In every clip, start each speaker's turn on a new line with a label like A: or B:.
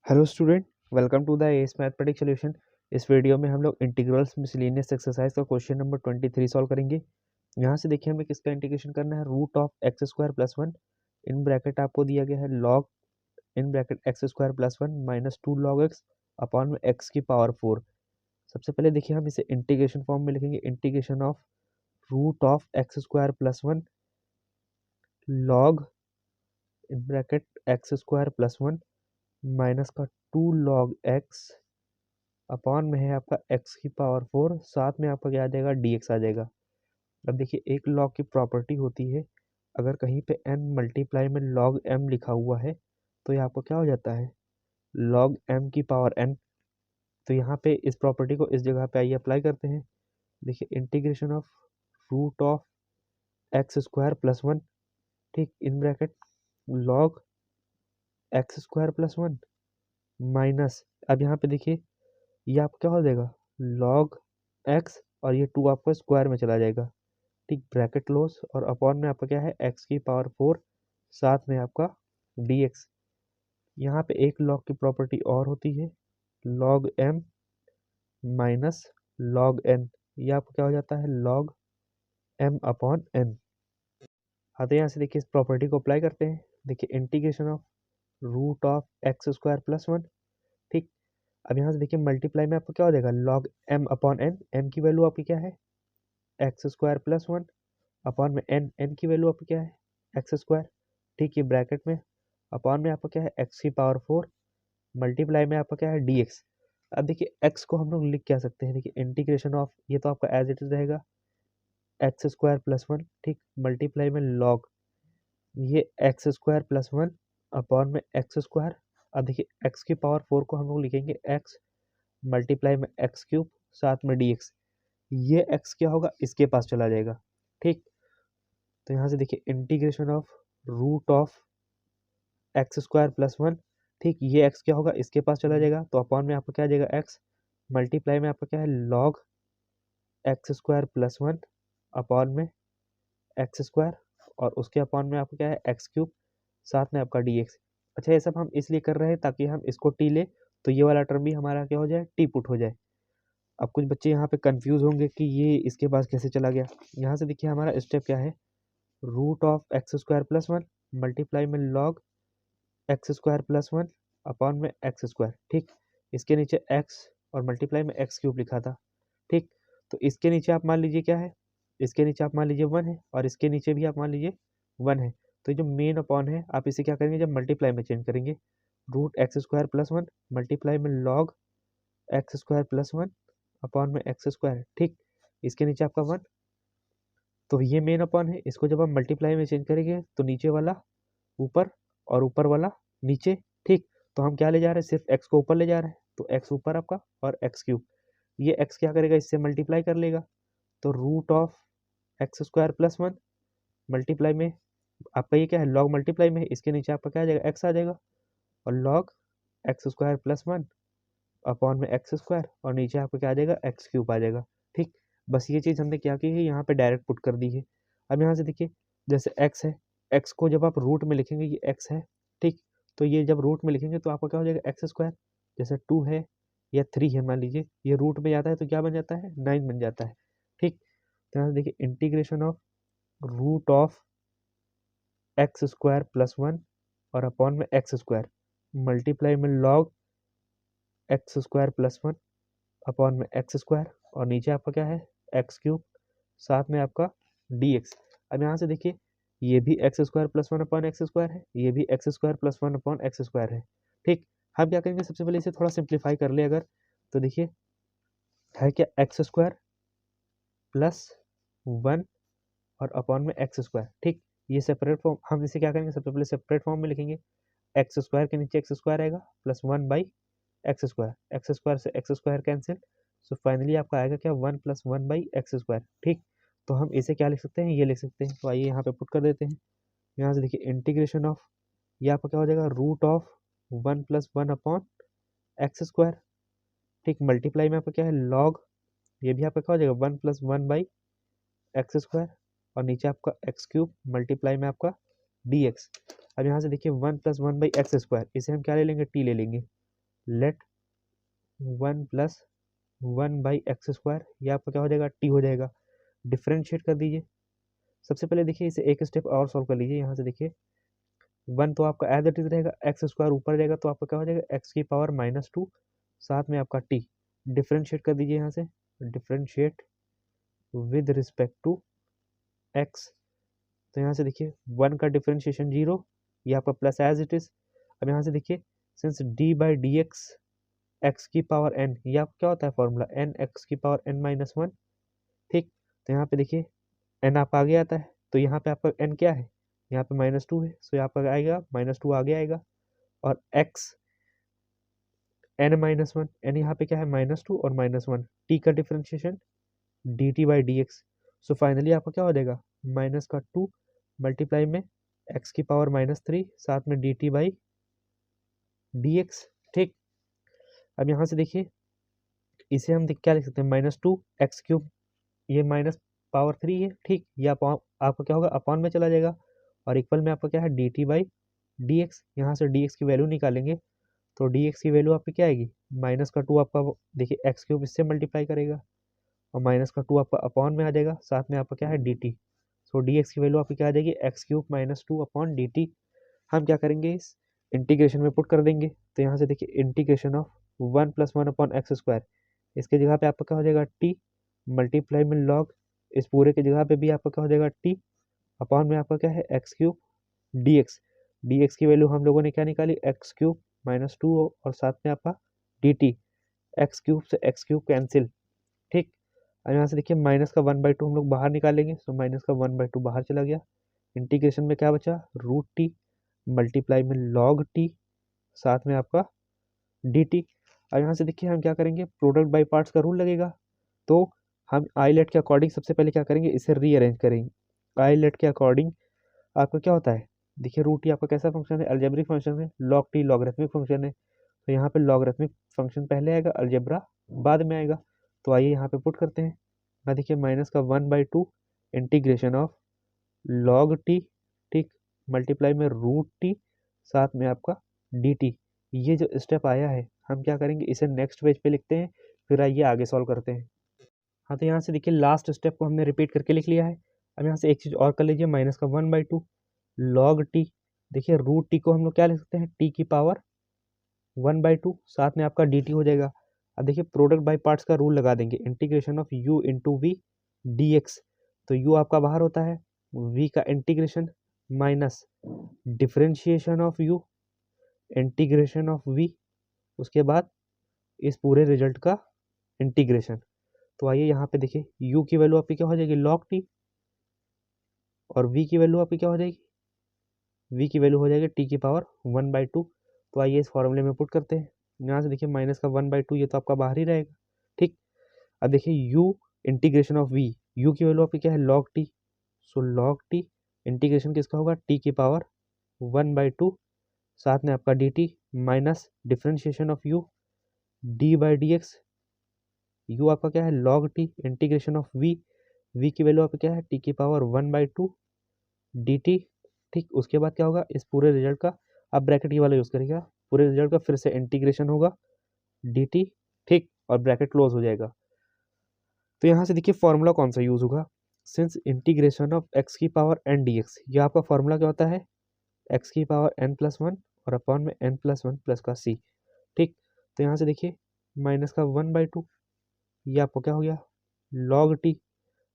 A: Hello student, welcome to the S mathematics solution. इस video में हम लोग इंटीग्रल्स मिसलेनियस एक्सरसाइज का क्वेश्चन नंबर 23 सॉल्व करेंगे। यहाँ से देखिए हमें किसका इंटीग्रेशन करना है। Root of x square plus one in bracket आपको दिया गया है log in bracket x square plus one minus two log x upon में एक्स की पावर फोर। सबसे पहले देखिए हम इसे इंटीग्रेशन फॉर्म में लिखेंगे। Integration of root of x square plus one log in bracket x square plus one minus का टू लॉग एक्स अपॉन में है आपका x की पावर फोर, साथ में आपका क्या आ जाएगा dx आ जाएगा। अब देखिए एक लॉग की प्रॉपर्टी होती है, अगर कहीं पे n मल्टीप्लाई में log m लिखा हुआ है तो ये आपको क्या हो जाता है log m की पावर n। तो यहाँ पे इस प्रॉपर्टी को इस जगह पे आइए अप्लाई करते हैं। देखिए integration of root of x square plus one, ठीक, in bracket log x square plus one minus, अब यहाँ पे देखिए ये आपका क्या हो जाएगा log x और ये टू आपका स्क्वायर में चला जाएगा, ठीक, ब्रैकेट क्लोज और अपॉन में आपका क्या है x की पावर फोर, साथ में आपका dx। यहाँ पे एक log की प्रॉपर्टी और होती है log m minus log n, ये आपका क्या हो जाता है log m अपॉन n। हाँ तो यहाँ से देखिए इस प्रॉपर्टी को अप्लाई करते हैं। देखिए integration of root of x square plus one, ठीक। अब यहाँ से देखिए मल्टीप्लाई में आपको क्या हो जाएगा log m upon n, m की वैल्यू आपकी क्या है x square plus one upon में एन, एन की वैल्यू आपकी क्या है एक्स स्क्वायर, ठीक, ये ब्रैकेट में अपॉन में आपका क्या है एक्स की पावर फोर, मल्टीप्लाई में आपका क्या है डी एक्स। अब देखिए एक्स को हम लोग लिख क्या सकते हैं, देखिए इंटीग्रेशन ऑफ, ये तो आपका एज इट इज रहेगा एक्स स्क्वायर प्लस वन, ठीक, मल्टीप्लाई में लॉग ये x square plus one upon में एक्स स्क्वायर। अब देखिए एक्स की पावर फोर को हम लोग लिखेंगे एक्स मल्टीप्लाई में एक्स क्यूब, साथ में डी एक्स। ये एक्स क्या होगा इसके पास चला जाएगा, ठीक। तो यहाँ से देखिए integration of root of x square plus one, ठीक, ये एक्स क्या होगा इसके पास चला जाएगा, तो अपॉन में आपका क्या आ जाएगा एक्स मल्टीप्लाई में आपका क्या है log x square plus one upon में एक्स स्क्वायर और उसके अपॉन में आपका क्या है एक्स क्यूब, साथ में आपका डी एक्स। अच्छा ये सब हम इसलिए कर रहे हैं ताकि हम इसको टी ले तो ये वाला टर्म भी हमारा क्या हो जाए टी पुट हो जाए। अब कुछ बच्चे यहाँ पे कंफ्यूज होंगे कि ये इसके पास कैसे चला गया। यहाँ से देखिए हमारा स्टेप क्या है, root of x square plus one multiply में log x square plus one upon में एक्स स्क्वायर, ठीक, इसके नीचे एक्स और मल्टीप्लाई में एक्स क्यूब लिखा था, ठीक। तो इसके नीचे आप मान लीजिए क्या है, इसके नीचे आप मान लीजिए वन है और इसके नीचे भी आप मान लीजिए वन है। तो जो मेन अपॉन है आप इसे क्या करेंगे जब मल्टीप्लाई में चेंज करेंगे, root x square plus one multiply में log x square plus one upon में एक्स स्क्वायर, ठीक, इसके नीचे आपका वन। तो ये मेन अपॉन है, इसको जब हम मल्टीप्लाई में चेंज करेंगे तो नीचे वाला ऊपर और ऊपर वाला नीचे, ठीक। तो हम क्या ले जा रहे हैं सिर्फ एक्स को ऊपर ले जा रहे हैं, तो एक्स ऊपर आपका और एक्स क्यूब, ये एक्स क्या करेगा इससे मल्टीप्लाई कर लेगा। तो root of x square plus one multiply में आपका ये क्या है लॉग मल्टीप्लाई में इसके नीचे आपका क्या आ जाएगा एक्स आ जाएगा और log x square plus one upon में एक्स स्क्वायर और नीचे आपका क्या आ जाएगा एक्स क्यूब आ जाएगा, ठीक। बस ये चीज़ हमने क्या की है यहाँ पे डायरेक्ट पुट कर दी है। अब यहाँ से देखिए जैसे एक्स है, एक्स को जब आप रूट में लिखेंगे ये एक्स है, ठीक, तो ये जब रूट में लिखेंगे तो आपका क्या हो जाएगा एक्स स्क्वायर, जैसे टू है या थ्री है मान लीजिए ये रूट में जाता है तो क्या बन जाता है नाइन बन जाता है, ठीक। तो यहाँ से देखिए integration of root of x square plus one और अपॉन में एक्स स्क्वायर मल्टीप्लाई में log x square plus one upon में एक्स स्क्वायर और नीचे आपका क्या है एक्स क्यूब, साथ में आपका डी एक्स। अब यहाँ से देखिए ये भी x square plus one upon x square है, ये भी x square plus one upon x square है, ठीक। हम क्या करेंगे सबसे पहले इसे थोड़ा सिंप्लीफाई कर ले अगर, तो देखिए है क्या एक्स स्क्वायर प्लस वन और अपॉन में एक्स स्क्वायर, ठीक। ये सेपरेट फॉर्म हम इसे क्या करेंगे सबसे पहले सेपरेट फॉर्म में लिखेंगे, एक्स स्क्वायर के नीचे एक्स स्क्वायर आएगा plus one by x square से x square cancel, so finally आपका आएगा क्या one plus one by x square, ठीक। तो हम इसे क्या लिख सकते हैं ये लिख सकते हैं, तो आइए यहाँ पे पुट कर देते हैं। यहाँ से देखिए इंटीग्रेशन ऑफ ये आपका क्या हो जाएगा root of one plus one upon x square, ठीक, मल्टीप्लाई में आपका क्या है लॉग ये भी आपका क्या हो जाएगा one plus one by x square और नीचे आपका एक्स क्यूब मल्टीप्लाई में आपका डी एक्स। अब यहाँ से देखिए one plus one by x square इसे हम क्या ले लेंगे टी ले लेंगे, लेट 1+1/x², ये आपका क्या हो जाएगा, टी हो जाएगा। डिफ्रेंशिएट कर दीजिए। सबसे पहले देखिए इसे एक स्टेप और सॉल्व कर लीजिए। यहाँ से देखिए 1 तो आपका एज इट इज रहेगा, x² ऊपर रहेगा तो आपका क्या हो जाएगा, x⁻², साथ में आपका t। डिफ्रेंशिएट कर दीजिए यहाँ से, differentiate with respect to x। तो यहाँ से देखिए 1 का डिफ्रेंशिएशन 0, ये आपका प्लस एज इट इज। अब यहाँ से देखिए सिंस d/dx x⁻n, ये आपका क्या होता है फॉर्मूला, n x⁻n-1। ठीक, तो यहाँ पे देखिए n आपका आगे आता है, तो यहाँ पे आपका n क्या है, यहाँ पे -2 है, सो यहाँ पर आएगा -2 आगे आएगा, और x n-1, n यहाँ पे क्या है -2 और -1, t का डिफ्रेंशिएशन dt/dx। सो फाइनली आपका क्या हो जाएगा, -2 मल्टीप्लाई में x⁻³ साथ में dt/dx। ठीक, अब यहाँ से देखिए इसे हम क्या लिख सकते हैं, -2x³, ये -3 है। ठीक, ये आपका क्या होगा, अपॉन में चला जाएगा, और इक्वल में आपका क्या है, dt/dx। यहाँ से dx की वैल्यू निकालेंगे तो dx की वैल्यू आपकी क्या आएगी, -2 आपका देखिए x³ इससे मल्टीप्लाई करेगा, और -2 आपका अपॉन में आ जाएगा, साथ में आपका क्या है dt। सो dx की वैल्यू आपकी क्या आ जाएगी, x³ - 2 अपॉन dt। हम क्या करेंगे, इस इंटीग्रेशन में पुट कर देंगे। तो यहाँ से देखिए इंटीग्रेशन ऑफ 1+1/x², इसके जगह पे आपका क्या हो जाएगा, t मल्टीप्लाई में लॉग, इस पूरे की जगह पे भी आपका क्या हो जाएगा, t अपॉन में आपका क्या है, x³ dx की वैल्यू हम लोगों ने क्या निकाली, x³ - 2, और साथ में आपका dt, x³ से x³ कैंसिल। ठीक, अब यहाँ से देखिए माइनस का 1/2 हम लोग बाहर निकालेंगे, सो माइनस का 1/2 बाहर चला गया। इंटीग्रेशन में क्या बचा, √t मल्टीप्लाई में log t, साथ में आपका dt। अब यहाँ से देखिए हम क्या करेंगे, प्रोडक्ट बाय पार्ट्स का रूल लगेगा, तो हम आईलेट के अकॉर्डिंग सबसे पहले क्या करेंगे, इसे रीअरेंज करेंगे। आईलेट के अकॉर्डिंग आपका क्या होता है, देखिए √t आपका कैसा फंक्शन है, अलजेब्रिक फंक्शन है, log t लॉगरिथमिक फंक्शन है, तो यहाँ पे लॉगरिथमिक फंक्शन पहले आएगा, अलजेब्रा बाद में आएगा। तो आइए यहाँ पे पुट करते हैं। ना देखिए माइनस का 1/2 इंटीग्रेशन ऑफ log t, ठीक, मल्टीप्लाई में √t, साथ में आपका dt। ये जो स्टेप आया है हम क्या करेंगे, इसे नेक्स्ट पेज पे लिखते हैं, फिर आइए आगे सॉल्व करते हैं। हाँ, तो यहाँ से देखिए लास्ट स्टेप को हमने रिपीट करके लिख लिया है। अब यहाँ से एक चीज़ और कर लीजिए, माइनस का 1/2 log t, देखिए √t को हम लोग क्या लिख सकते हैं, t की पावर 1/2, साथ में आपका dt हो जाएगा। अब देखिए प्रोडक्ट बाय पार्ट्स का रूल लगा देंगे, integration of u into v dx, तो u आपका बाहर होता है, v का integration minus differentiation of u integration of v, उसके बाद इस पूरे रिजल्ट का इंटीग्रेशन। तो आइए यहाँ पे देखिए u की वैल्यू आपकी क्या हो जाएगी, log t, और v की वैल्यू आपकी क्या हो जाएगी, v की वैल्यू हो जाएगी t की पावर 1/2। तो आइए इस फॉर्मूले में पुट करते हैं। यहाँ से देखिए माइनस का 1/2 ये तो आपका बाहर ही रहेगा। ठीक, अब देखिए u integration of v, u की वैल्यू आपकी क्या है, log t, सो log t इंटीग्रेशन किसका होगा, t की पावर 1/2, साथ में आपका dt minus differentiation of u d/dx, u आपका क्या है, log t integration of v, v की वैल्यू आपकी क्या है, t की पावर 1/2 dt। ठीक, उसके बाद क्या होगा, इस पूरे रिजल्ट का आप ब्रैकेट ये वाला यूज़ करिएगा, पूरे रिजल्ट का फिर से इंटीग्रेशन होगा dt। ठीक, और ब्रैकेट क्लोज हो जाएगा। तो यहाँ से देखिए फॉर्मूला कौन सा यूज़ होगा, since integration of x⁻n dx, ये आपका फॉर्मूला क्या होता है, x⁻n+1 और अपॉन में n+1 प्लस का c। ठीक, तो यहाँ से देखिए माइनस का 1/2, ये आपको क्या हो गया, log t,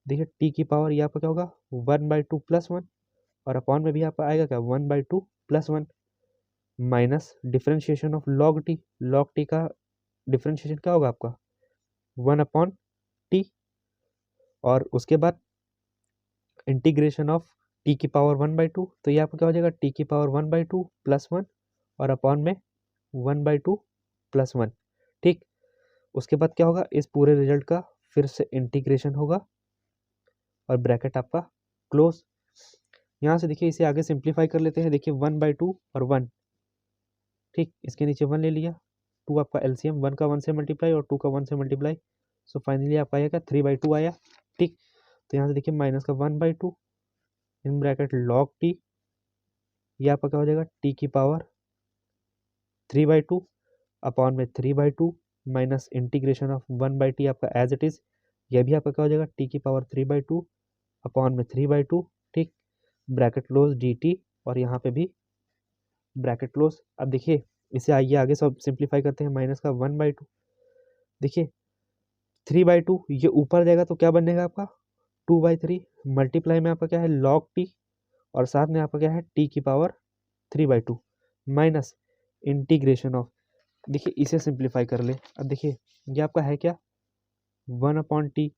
A: देखिए t की पावर ये आपका क्या होगा, 1/2 + 1, और अपॉन में भी आपका आएगा क्या, 1/2 + 1, minus differentiation of log t का डिफरेंशिएशन क्या होगा आपका, 1/t, और उसके बाद इंटीग्रेशन ऑफ t की पावर 1/2, तो ये आपका क्या हो जाएगा, t की पावर 1/2 + 1, और अपॉन में 1/2 + 1। ठीक, उसके बाद क्या होगा, इस पूरे रिजल्ट का फिर से इंटीग्रेशन होगा, और ब्रैकेट आपका क्लोज। यहाँ से देखिए इसे आगे सिंप्लीफाई कर लेते हैं, देखिए 1/2 और 1, ठीक, इसके नीचे 1 ले लिया, 2 आपका एलसीएम, 1 का 1 से मल्टीप्लाई और 2 का 1 से मल्टीप्लाई, सो फाइनली आपका आएगा 3/2 आया। ठीक, तो यहाँ से देखिए माइनस का 1/2 इन ब्रैकेट log t, ये आपका क्या हो जाएगा, t की पावर 3/2, अपॉन में 3/2 माइनस इंटीग्रेशन ऑफ 1/t आपका एज इट इज़, यह भी आपका क्या हो जाएगा t की पावर 3/2 अपॉन में 3/2, ठीक, ब्रैकेट क्लोज dt, और यहाँ पे भी ब्रैकेट क्लोज। अब देखिए इसे आइए आगे सब सिंप्लीफाई करते हैं, माइनस का 1/2, देखिए 3/2 ये ऊपर जाएगा तो क्या बनेगा आपका 2/3, मल्टीप्लाई में आपका क्या है log t, और साथ में आपका क्या है t की पावर 3/2 माइनस इंटीग्रेशन ऑफ, देखिए इसे सिंप्लीफाई कर ले। अब देखिए ये आपका है क्या 1/t,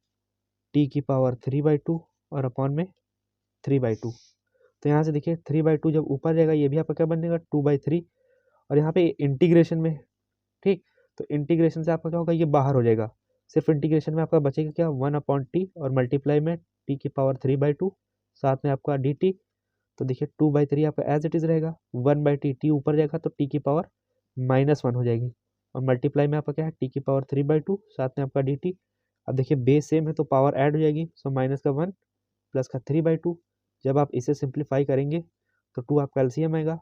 A: t की पावर 3/2 और अपॉन में 3/2, तो यहाँ से देखिए 3/2 जब ऊपर जाएगा ये भी आपका क्या बनेगा 2/3, और यहाँ पे इंटीग्रेशन में, ठीक, तो इंटीग्रेशन से आपका क्या होगा ये बाहर हो जाएगा, सिर्फ इंटीग्रेशन में आपका बचेगा क्या 1/t और मल्टीप्लाई में t की पावर 3/2 साथ में आपका dt, तो देखिए 2/3 आपका एज इट इज रहेगा, 1/t t ऊपर जाएगा तो t की पावर -1 हो जाएगी, और मल्टीप्लाई में आपका क्या है t की पावर 3/2 साथ में आपका dt। अब देखिए बेस सेम है तो पावर ऐड हो जाएगी, सो माइनस का 1 प्लस का 3/2, जब आप इसे सिंप्लीफाई करेंगे तो 2 आपका एलसीएम आएगा,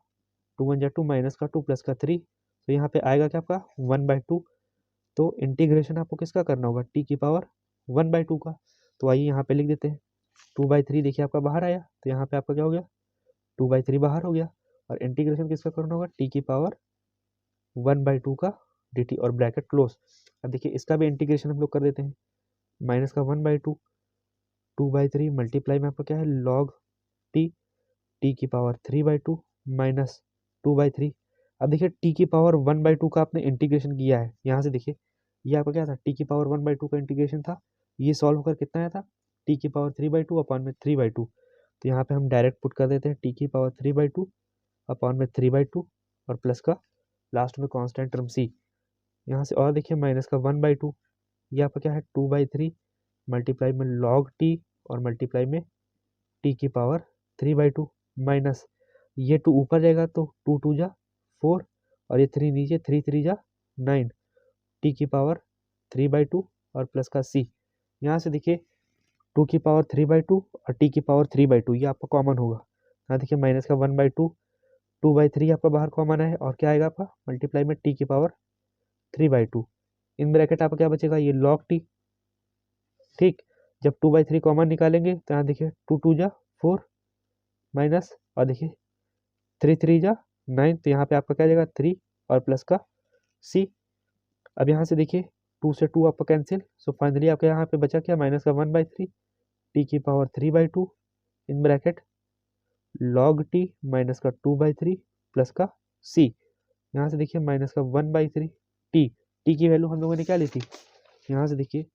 A: 2 1 जा 2 माइनस का 2 प्लस का 3, तो यहाँ पे आएगा क्या आपका 1/2, तो इंटीग्रेशन आपको किसका करना होगा t की पावर 1/2 का, तो आइए यहाँ पे लिख देते हैं 2/3, देखिए आपका बाहर आया तो यहाँ पे आपका क्या हो गया 2/3 बाहर हो गया, और इंटीग्रेशन किसका करना होगा t की पावर 1/2 का dt और ब्रैकेट क्लोज। अब देखिए इसका भी इंटीग्रेशन हम लोग कर देते हैं, माइनस का 1/2, 2/3 मल्टीप्लाई में आपका क्या है log t, t की पावर 3/2 माइनस 2/3। अब देखिए t की पावर 1/2 का आपने इंटीग्रेशन किया है, यहाँ से देखिए ये आपका क्या था t की पावर 1/2 का इंटीग्रेशन था, ये सॉल्व होकर कितना आया था t की पावर 3/2 अपॉन में 3/2, तो यहाँ पे हम डायरेक्ट पुट कर देते हैं t की पावर 3/2 अपॉन में 3/2 और प्लस का लास्ट में कांस्टेंट टर्म c, यहाँ से और देखिए माइनस का 1/2, ये आपका क्या है 2/3 मल्टीप्लाई में log t और मल्टीप्लाई में t की पावर 3/2 माइनस ये 2 ऊपर जाएगा तो 2 2 जा 4 और ये 3 नीचे 3 3 जा 9, t की पावर 3/2 और प्लस का c, यहाँ से देखिए 2 की पावर 3/2 और t की पावर 3/2 ये आपका कॉमन होगा, यहाँ देखिए माइनस का 1/2, 2/3 आपका बाहर कॉमन है और क्या आएगा आपका मल्टीप्लाई में t की पावर 3/2, इन ब्रैकेट आपका क्या बचेगा ये log t, ठीक, जब 2/3 कॉमन निकालेंगे तो यहाँ देखिए 2 2 जा 4 माइनस और देखिए 3 3 जा 9, तो यहाँ पे आपका क्या जाएगा 3 और प्लस का c। अब यहाँ से देखिए 2 से 2 आपका कैंसिल, सो फाइनली आपका यहाँ पे बचा क्या माइनस का 1/3 t की पावर 3/2 इन ब्रैकेट log t माइनस का 2/3 प्लस का c, यहाँ से देखिए माइनस का 1/3 t की वैल्यू हम लोगों ने क्या ली थी, यहाँ से देखिए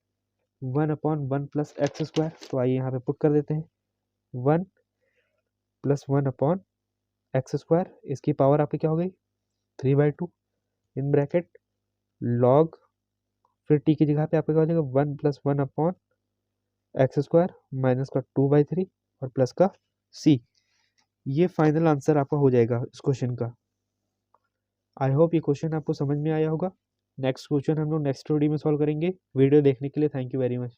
A: 1/1 प्लस एक्स स्क्वायर, तो आइए यहाँ पे पुट कर देते हैं 1 प्लस 1/x स्क्वायर, इसकी पावर आपकी क्या हो गई 3/2 इन ब्रैकेट log, फिर t की जगह पे आपका क्या हो जाएगा 1 प्लस 1/x स्क्वायर माइनस का 2/3 और प्लस का c, ये फाइनल आंसर आपका हो जाएगा इस क्वेश्चन का। आई होप ये क्वेश्चन आपको समझ में आया होगा। नेक्स्ट क्वेश्चन हम लोग नेक्स्ट वीडियो में सॉल्व करेंगे। वीडियो देखने के लिए थैंक यू वेरी मच।